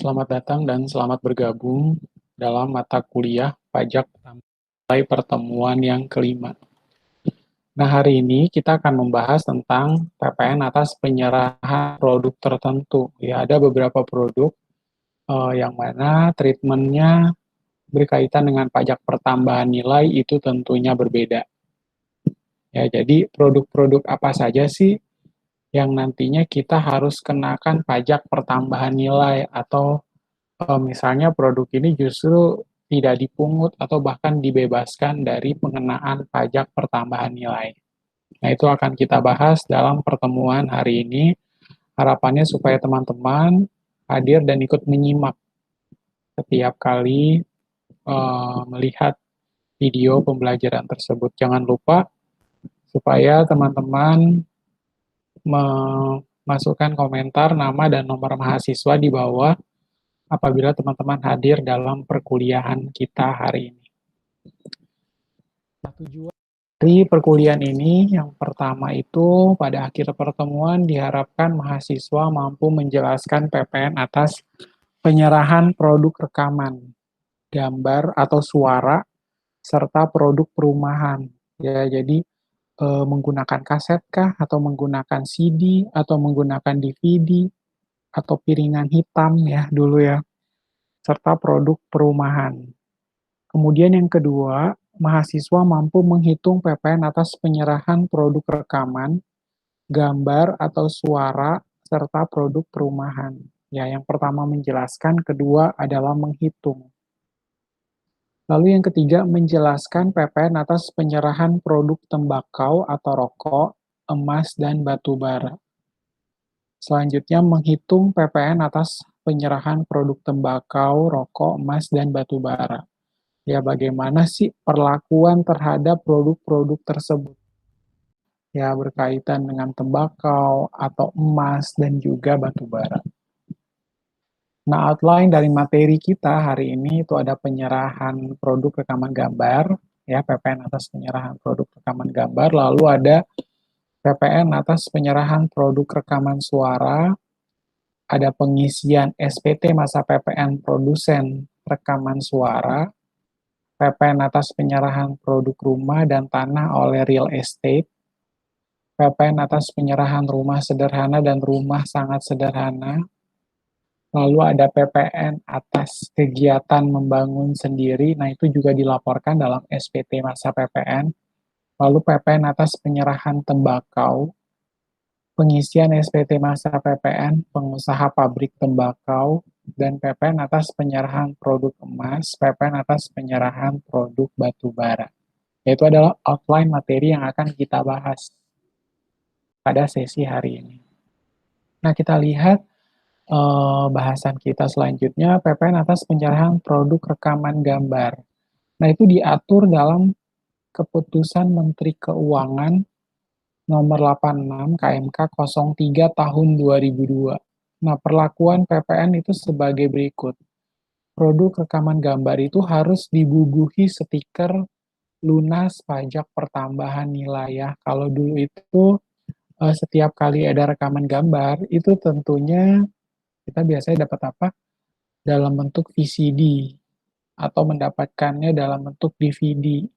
selamat datang dan selamat bergabung dalam mata kuliah pajak mulai pertemuan yang kelima. Nah, hari ini kita akan membahas tentang PPN atas penyerahan produk tertentu. Ya, ada beberapa produk yang mana treatmentnya berkaitan dengan pajak pertambahan nilai itu tentunya berbeda. Ya, jadi produk-produk apa saja sih yang nantinya kita harus kenakan pajak pertambahan nilai atau misalnya produk ini justru tidak dipungut atau bahkan dibebaskan dari pengenaan pajak pertambahan nilai. Nah, itu akan kita bahas dalam pertemuan hari ini. Harapannya supaya teman-teman hadir dan ikut menyimak setiap kali melihat video pembelajaran tersebut. Jangan lupa supaya teman-teman memasukkan komentar nama dan nomor mahasiswa di bawah apabila teman-teman hadir dalam perkuliahan kita hari ini. Nah, tujuan dari perkuliahan ini yang pertama itu pada akhir pertemuan diharapkan mahasiswa mampu menjelaskan PPN atas penyerahan produk rekaman, gambar atau suara, serta produk perumahan. Ya, jadi menggunakan kaset kah, atau menggunakan CD, atau menggunakan DVD, atau piringan hitam ya dulu ya, serta produk perumahan. Kemudian yang kedua, mahasiswa mampu menghitung PPN atas penyerahan produk rekaman, gambar atau suara, serta produk perumahan. Ya, yang pertama menjelaskan, kedua adalah menghitung. Lalu yang ketiga, menjelaskan PPN atas penyerahan produk tembakau atau rokok, emas, dan batu bara. Selanjutnya, menghitung PPN atas penyerahan produk tembakau, rokok, emas, dan batu bara. Ya, bagaimana sih perlakuan terhadap produk-produk tersebut? Ya, berkaitan dengan tembakau atau emas dan juga batu bara. Nah, outline dari materi kita hari ini itu ada penyerahan produk rekaman gambar, ya, PPN atas penyerahan produk rekaman gambar, lalu ada PPN atas penyerahan produk rekaman suara, ada pengisian SPT masa PPN produsen rekaman suara, PPN atas penyerahan produk rumah dan tanah oleh real estate, PPN atas penyerahan rumah sederhana dan rumah sangat sederhana, lalu ada PPN atas kegiatan membangun sendiri, nah itu juga dilaporkan dalam SPT masa PPN, lalu PPN atas penyerahan tembakau, pengisian SPT masa PPN, pengusaha pabrik tembakau, dan PPN atas penyerahan produk emas, PPN atas penyerahan produk batu bara. Itu adalah outline materi yang akan kita bahas pada sesi hari ini. Nah, kita lihat bahasan kita selanjutnya, PPN atas penyerahan produk rekaman gambar. Nah, itu diatur dalam Keputusan Menteri Keuangan nomor 86 KMK 03 tahun 2002. Nah, perlakuan PPN itu sebagai berikut. Produk rekaman gambar itu harus dibubuhi stiker lunas pajak pertambahan nilai ya. Kalau dulu itu setiap kali ada rekaman gambar, itu tentunya kita biasanya dapat apa? Dalam bentuk VCD, atau mendapatkannya dalam bentuk DVD.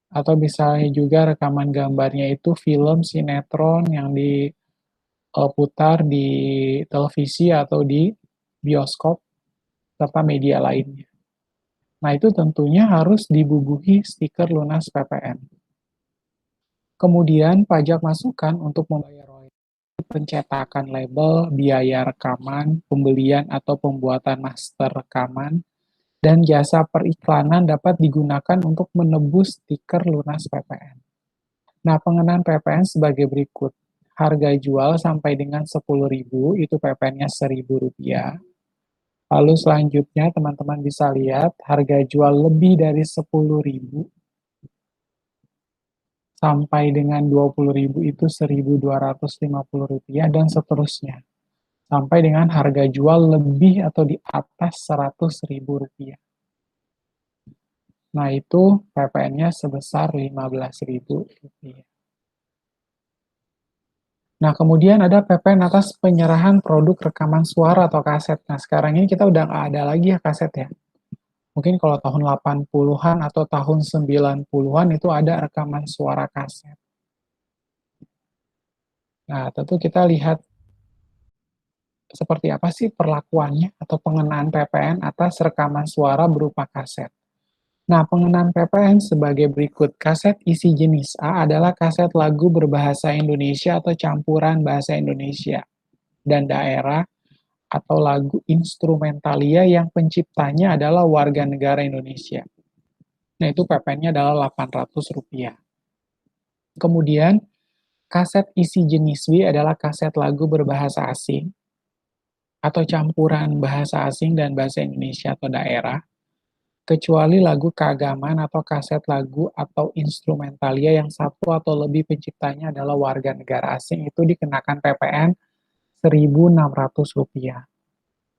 Atau misalnya juga rekaman gambarnya itu film sinetron yang diputar di televisi atau di bioskop, serta media lainnya. Nah, itu tentunya harus dibubuhi stiker lunas PPN. Kemudian, pajak masukan untuk membayar royalti, pencetakan label, biaya rekaman, pembelian atau pembuatan master rekaman, dan jasa periklanan dapat digunakan untuk menebus stiker lunas PPN. Nah, pengenaan PPN sebagai berikut. Harga jual sampai dengan 10.000 itu PPN-nya Rp1.000. Lalu selanjutnya teman-teman bisa lihat harga jual lebih dari 10.000 sampai dengan 20.000 itu Rp1.250 dan seterusnya. Sampai dengan harga jual lebih atau di atas Rp100.000. Nah, itu PPN-nya sebesar Rp15.000. Nah, kemudian ada PPN atas penyerahan produk rekaman suara atau kaset. Nah, sekarang ini kita udah nggak ada lagi ya kaset ya. Mungkin kalau tahun 80-an atau tahun 90-an itu ada rekaman suara kaset. Nah, tentu kita lihat seperti apa sih perlakuannya atau pengenaan PPN atas rekaman suara berupa kaset. Nah, pengenaan PPN sebagai berikut. Kaset isi jenis A adalah kaset lagu berbahasa Indonesia atau campuran bahasa Indonesia dan daerah atau lagu instrumentalia yang penciptanya adalah warga negara Indonesia. Nah, itu PPN-nya adalah Rp800. Kemudian, kaset isi jenis B adalah kaset lagu berbahasa asing atau campuran bahasa asing dan bahasa Indonesia atau daerah, kecuali lagu keagamaan atau kaset lagu atau instrumentalia yang satu atau lebih penciptanya adalah warga negara asing, itu dikenakan PPN Rp1.600.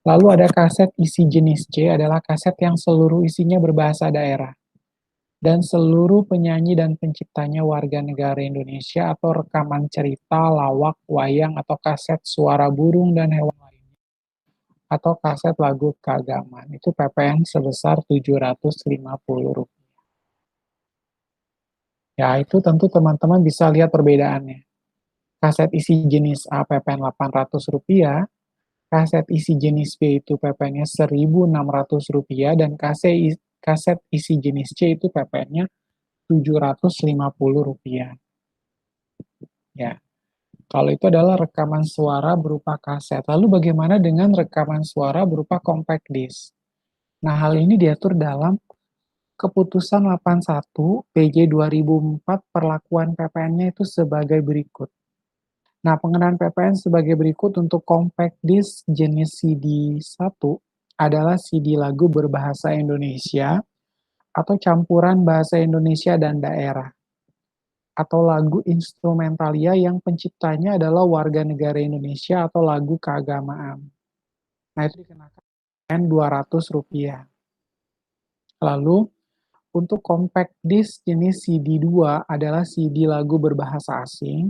Lalu ada kaset isi jenis C adalah kaset yang seluruh isinya berbahasa daerah dan seluruh penyanyi dan penciptanya warga negara Indonesia atau rekaman cerita, lawak, wayang, atau kaset suara burung dan hewan lainnya, atau kaset lagu keagamaan. Itu PPN sebesar Rp750. Ya, itu tentu teman-teman bisa lihat perbedaannya. Kaset isi jenis A PPN Rp800, kaset isi jenis B itu PPN-nya Rp1.600, dan kaset isi jenis C itu PPN-nya Rp750. Ya, kalau itu adalah rekaman suara berupa kaset. Lalu bagaimana dengan rekaman suara berupa compact disc? Nah, hal ini diatur dalam Keputusan 81 PJ 2004 perlakuan PPN-nya itu sebagai berikut. Nah, pengenaan PPN sebagai berikut untuk compact disc jenis CD1 adalah CD lagu berbahasa Indonesia atau campuran bahasa Indonesia dan daerah, atau lagu instrumentalia yang penciptanya adalah warga negara Indonesia atau lagu keagamaan. Nah, itu dikenakan Rp200. Lalu, untuk compact disc jenis CD2 adalah CD lagu berbahasa asing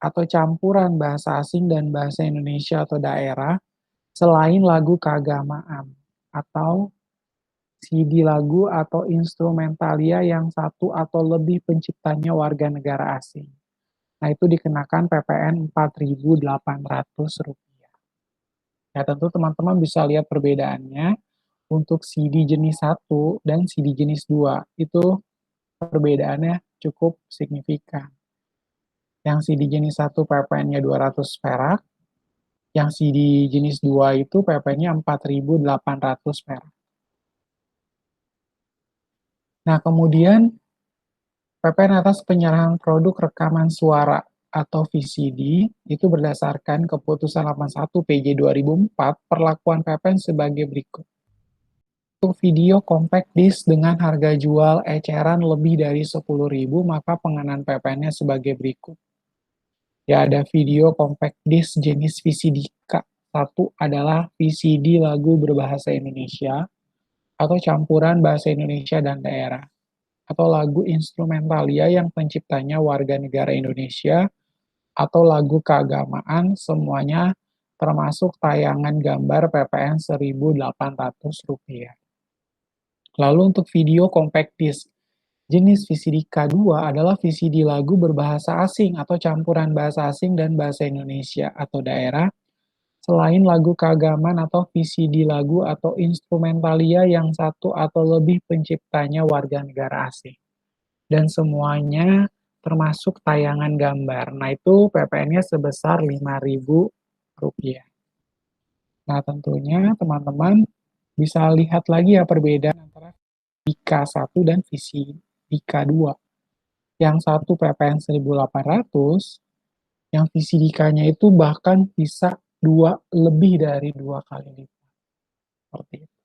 atau campuran bahasa asing dan bahasa Indonesia atau daerah selain lagu keagamaan, atau CD lagu atau instrumentalia yang satu atau lebih penciptanya warga negara asing. Nah, itu dikenakan PPN Rp4.800. Ya, tentu teman-teman bisa lihat perbedaannya. Untuk CD jenis 1 dan CD jenis 2, itu perbedaannya cukup signifikan. Yang CD jenis 1 PPN-nya 200 perak, yang CD jenis 2 itu PPN-nya Rp4.800. Nah, kemudian PPN atas penyerahan produk rekaman suara atau VCD itu berdasarkan Keputusan 81 PJ 2004 perlakuan PPN sebagai berikut. Untuk video compact disc dengan harga jual eceran lebih dari 10.000, maka pengenaan PPN-nya sebagai berikut. Ya, ada video compact disc jenis VCD K. Satu adalah VCD lagu berbahasa Indonesia atau campuran bahasa Indonesia dan daerah, atau lagu instrumentalia yang penciptanya warga negara Indonesia, atau lagu keagamaan, semuanya termasuk tayangan gambar PPN Rp1.800. Lalu untuk video compact disc, jenis VCD K2 adalah VCD lagu berbahasa asing atau campuran bahasa asing dan bahasa Indonesia atau daerah, selain lagu keagamaan atau VCD lagu atau instrumentalia yang satu atau lebih penciptanya warga negara asing. Dan semuanya termasuk tayangan gambar. Nah, itu PPN-nya sebesar Rp5.000. Nah, tentunya teman-teman bisa lihat lagi ya perbedaan antara VCD-K1 dan VCD-K2. Yang satu PPN 1.800, yang VCD-K-nya itu bahkan bisa lebih dari 2 kali lipat. Seperti itu.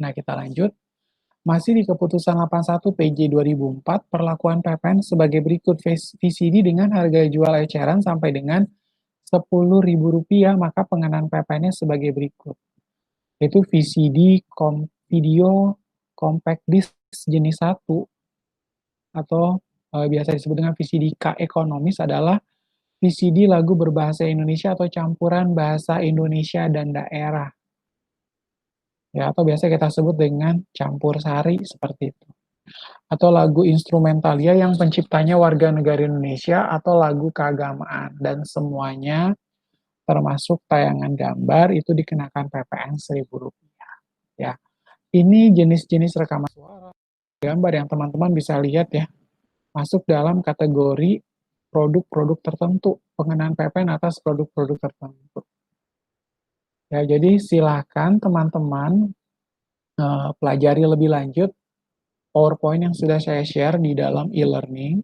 Nah, kita lanjut. Masih di Keputusan 81 PJ 2004, perlakuan PPN sebagai berikut. VCD dengan harga jual eceran sampai dengan Rp10.000, maka pengenaan PPN-nya sebagai berikut. Yaitu VCD video compact disc jenis 1 atau biasa disebut dengan VCD K ekonomis adalah VCD lagu berbahasa Indonesia atau campuran bahasa Indonesia dan daerah. Ya, atau biasa kita sebut dengan campur sari seperti itu. Atau lagu instrumentalia yang penciptanya warga negara Indonesia atau lagu keagamaan dan semuanya termasuk tayangan gambar itu dikenakan PPN Rp1.000 ya. Ini jenis-jenis rekaman suara gambar yang teman-teman bisa lihat ya, masuk dalam kategori produk-produk tertentu, pengenaan PPN atas produk-produk tertentu. Ya, jadi silakan teman-teman pelajari lebih lanjut PowerPoint yang sudah saya share di dalam e-learning,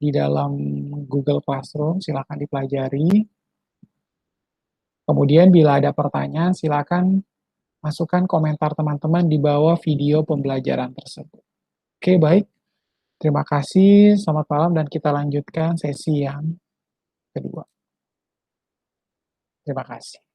di dalam Google Classroom, silakan dipelajari. Kemudian bila ada pertanyaan, silakan masukkan komentar teman-teman di bawah video pembelajaran tersebut. Oke, baik. Terima kasih, selamat malam, dan kita lanjutkan sesi yang kedua. Terima kasih.